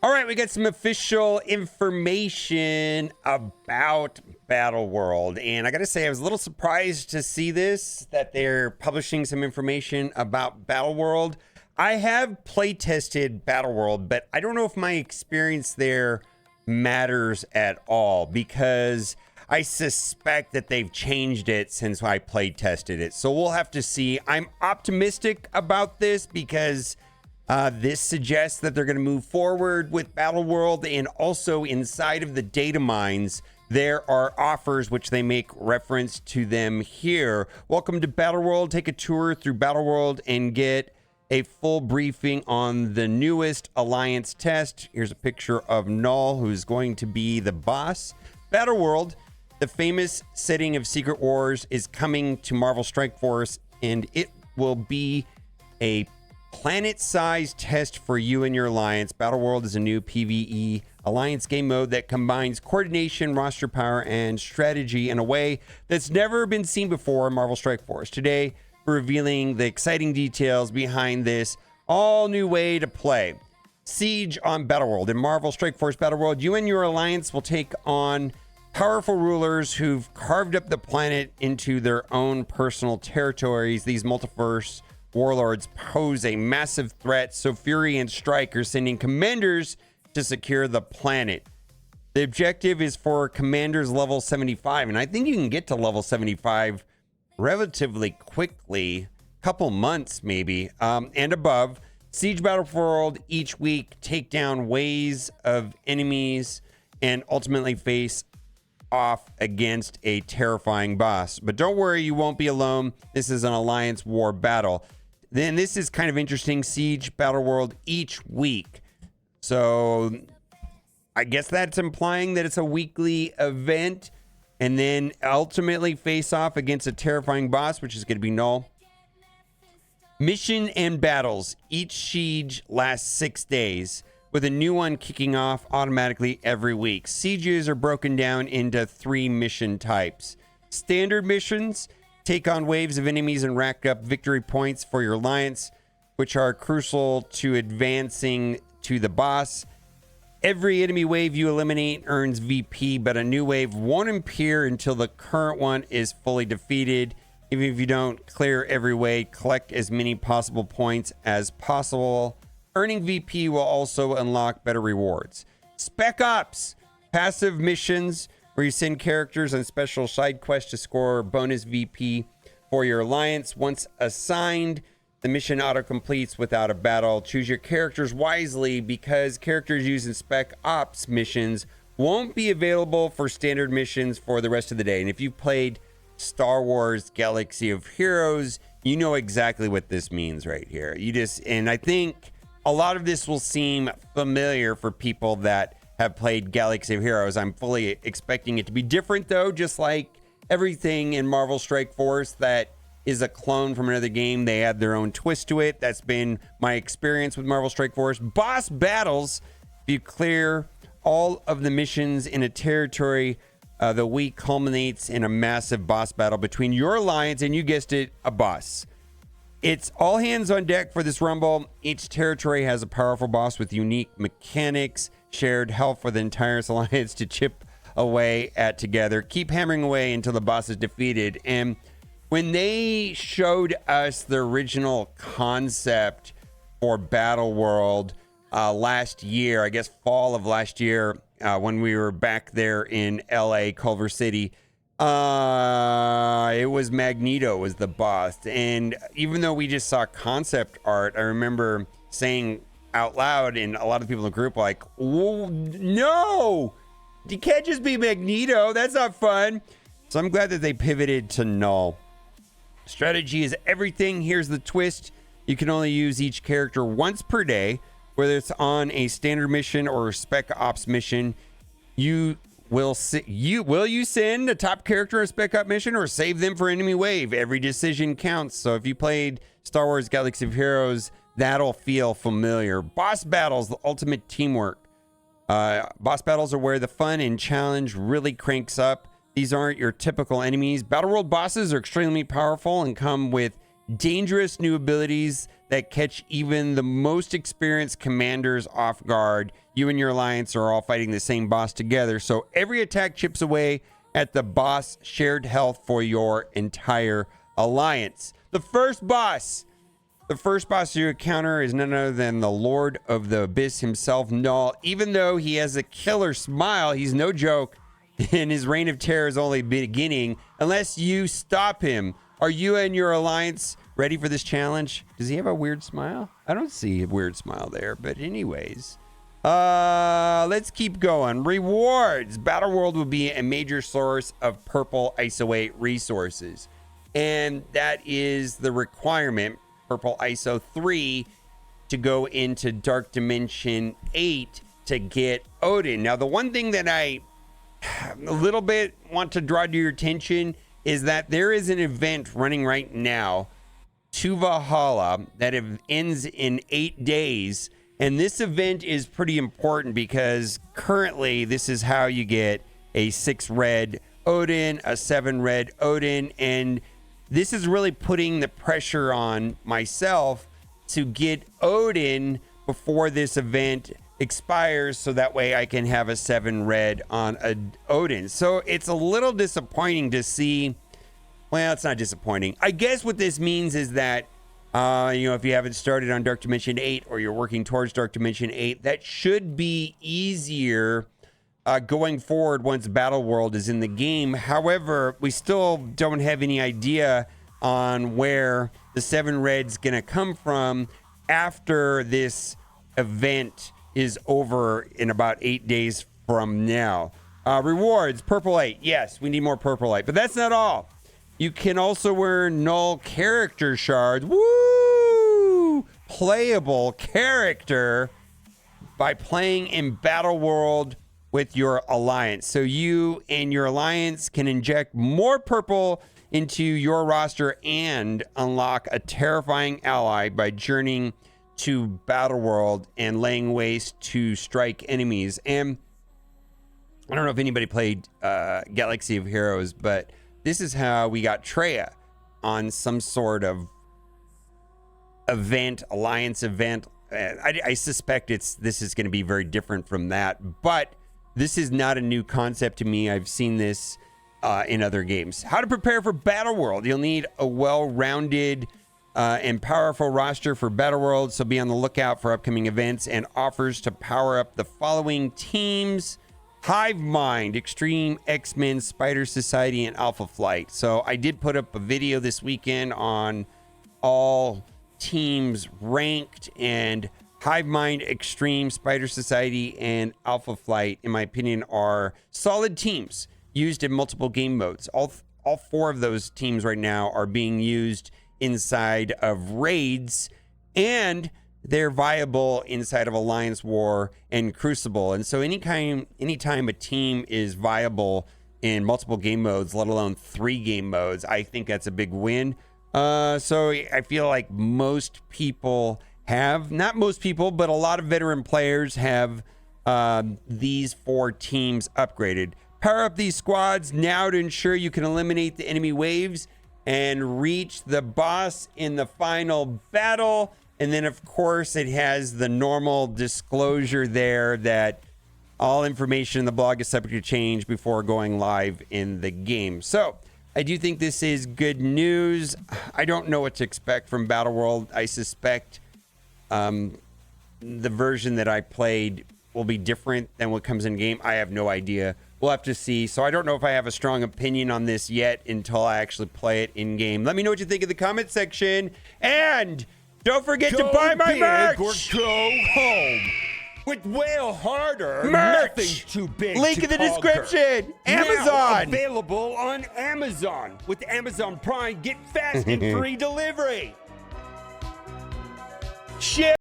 All right, we got some official information about Battleworld, and I gotta say I was a little surprised to see this, that they're publishing some information about Battleworld. I have play tested Battleworld, but I don't know if my experience there matters at all, because I suspect that they've changed it since I play tested it. So we'll have to see. I'm optimistic about this because this suggests that they're going to move forward with Battleworld, and also inside of the data mines, there are offers which they make reference to them here. Welcome to Battleworld. Take a tour through Battleworld and get a full briefing on the newest Alliance test. Here's a picture of Knull, who's going to be the boss. Battleworld, the famous setting of Secret Wars, is coming to Marvel Strike Force, and it will be a planet-sized test for you and your alliance. Battleworld is a new PvE alliance game mode that combines coordination, roster power, and strategy in a way that's never been seen before in Marvel Strike Force. Today, we're revealing the exciting details behind this all-new way to play. Siege on Battleworld. In Marvel Strike Force Battleworld, you and your alliance will take on powerful rulers who've carved up the planet into their own personal territories. These multiverse warlords pose a massive threat, so Fury and Strike are sending commanders to secure the planet. The objective is for commanders level 75, and I think you can get to level 75 relatively quickly, couple months maybe, and above. Siege Battleworld each week, take down waves of enemies, and ultimately face off against a terrifying boss. But don't worry, you won't be alone. This is an alliance war battle. Then this is kind of interesting. Siege Battleworld each week. So I guess that's implying that it's a weekly event, and then ultimately face off against a terrifying boss, which is going to be Knull. Mission and battles. Each siege lasts 6 days, with a new one kicking off automatically every week. Sieges are broken down into 3 mission types. Standard missions take on waves of enemies and rack up victory points for your alliance, which are crucial to advancing to the boss. Every enemy wave you eliminate earns VP, but a new wave won't appear until the current one is fully defeated. Even if you don't clear every wave, collect as many possible points as possible. Earning VP will also unlock better rewards. Spec Ops, passive missions where you send characters on special side quests to score bonus VP for your alliance. Once assigned, the mission auto-completes without a battle. Choose your characters wisely, because characters used in Spec Ops missions won't be available for standard missions for the rest of the day. And if you've played Star Wars Galaxy of Heroes, you know exactly what this means right here. And I think a lot of this will seem familiar for people that have played Galaxy of Heroes. I'm fully expecting it to be different, though, just like everything in Marvel Strike Force that is a clone from another game. They add their own twist to it. That's been my experience with Marvel Strike Force. Boss battles. If you clear all of the missions in a territory, the week culminates in a massive boss battle between your alliance and, you guessed it, a boss. It's all hands on deck for this rumble. Each territory has a powerful boss with unique mechanics, shared health for the entire alliance to chip away at together. Keep hammering away until the boss is defeated. And when they showed us the original concept for Battleworld last year, I guess fall of last year, when we were back there in LA, Culver City, it was Magneto was the boss. And even though we just saw concept art, I remember saying out loud, and a lot of people in the group were like, "Whoa, no, you can't just be Magneto. That's not fun." So I'm glad that they pivoted to Knull. Strategy is everything. Here's the twist. You can only use each character once per day, whether it's on a standard mission or a Spec Ops mission. Will you send a top character a Spec Ops mission or save them for enemy wave? Every decision counts. So if you played Star Wars Galaxy of Heroes, that'll feel familiar. Boss battles, the ultimate teamwork. Boss battles are where the fun and challenge really cranks up. These aren't your typical enemies. Battleworld bosses are extremely powerful and come with dangerous new abilities that catch even the most experienced commanders off guard. You and your alliance are all fighting the same boss together, so every attack chips away at the boss shared health for your entire alliance. The first boss you encounter is none other than the Lord of the Abyss himself, Knull. Even though he has a killer smile, he's no joke, and his reign of terror is only beginning unless you stop him. Are you and your alliance ready for this challenge? Does he have a weird smile? I don't see a weird smile there, but anyways. Let's keep going. Rewards. Battleworld will be a major source of purple ISO 8 resources. And that is the requirement, purple ISO 3, to go into Dark Dimension 8 to get Odin. Now, the one thing that I a little bit want to draw to your attention is that there is an event running right now to Valhalla that ends in 8 days. And this event is pretty important because currently this is how you get a 6 red Odin, a 7 red Odin, and this is really putting the pressure on myself to get Odin before this event expires so that way I can have a 7 red on a Odin. So it's a little disappointing to see. Well, it's not disappointing. I guess what this means is that if you haven't started on Dark Dimension 8 or you're working towards Dark Dimension 8, that should be easier going forward once Battleworld is in the game. However, we still don't have any idea on where the 7 red's going to come from after this event is over in about 8 days from now. Rewards, purple 8. Yes, we need more purple 8, but that's not all. You can also earn Knull character shards. Woo! Playable character by playing in Battleworld with your alliance. So you and your alliance can inject more purple into your roster and unlock a terrifying ally by journeying to Battleworld and laying waste to strike enemies. And I don't know if anybody played Galaxy of Heroes, but this is how we got Treya on some sort of event, alliance event. I suspect this is going to be very different from that, but this is not a new concept to me. I've seen this in other games. How to prepare for Battleworld. You'll need a well-rounded and powerful roster for Battleworld, so be on the lookout for upcoming events and offers to power up the following teams: Hive Mind, Extreme, X-Men, Spider Society, and Alpha Flight. So I did put up a video this weekend on all teams ranked, and Hive Mind, Extreme, Spider Society, and Alpha Flight, in my opinion, are solid teams used in multiple game modes. All 4 of those teams right now are being used inside of raids, and they're viable inside of Alliance War and Crucible. And so anytime a team is viable in multiple game modes, let alone 3 game modes, I think that's a big win. So I feel like most people have, not most people, but a lot of veteran players have these 4 teams upgraded. Power up these squads now to ensure you can eliminate the enemy waves and reach the boss in the final battle. And then, of course, it has the normal disclosure there that all information in the blog is subject to change before going live in the game. So I do think this is good news. I don't know what to expect from Battleworld. I suspect the version that I played will be different than what comes in game. I have no idea. We'll have to see. So I don't know if I have a strong opinion on this yet until I actually play it in game. Let me know what you think in the comment section. And don't forget to buy my merch. Or go home. With Whale Harder, merch. Nothing's too big Link to in the conquer. description. Now Amazon. available on Amazon. With Amazon Prime, get fast and free delivery. Ship